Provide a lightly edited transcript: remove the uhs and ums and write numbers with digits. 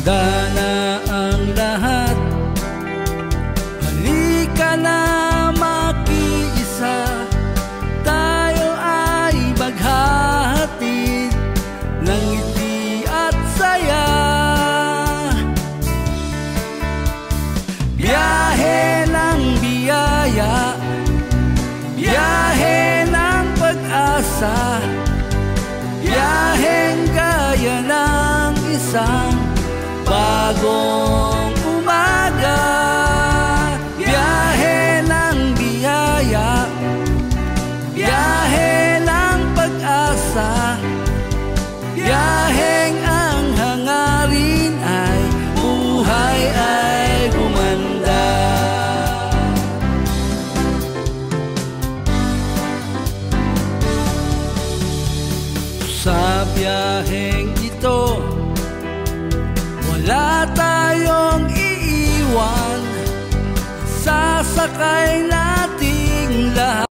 Handa na ang lahat, halika na makiisa. Tayo ay maghahatid ng ngiti at saya. Biyahe ng biyaya, biyahe ng pag-asa, biyaheng gaya ng isang bagong umaga. Biyahe ng biyaya, biyahe ng pag-asa, biyaheng ang hangarin ay buhay ay gumanda. Sa biyaheng ito, wala tayong iiwan. Sasakay na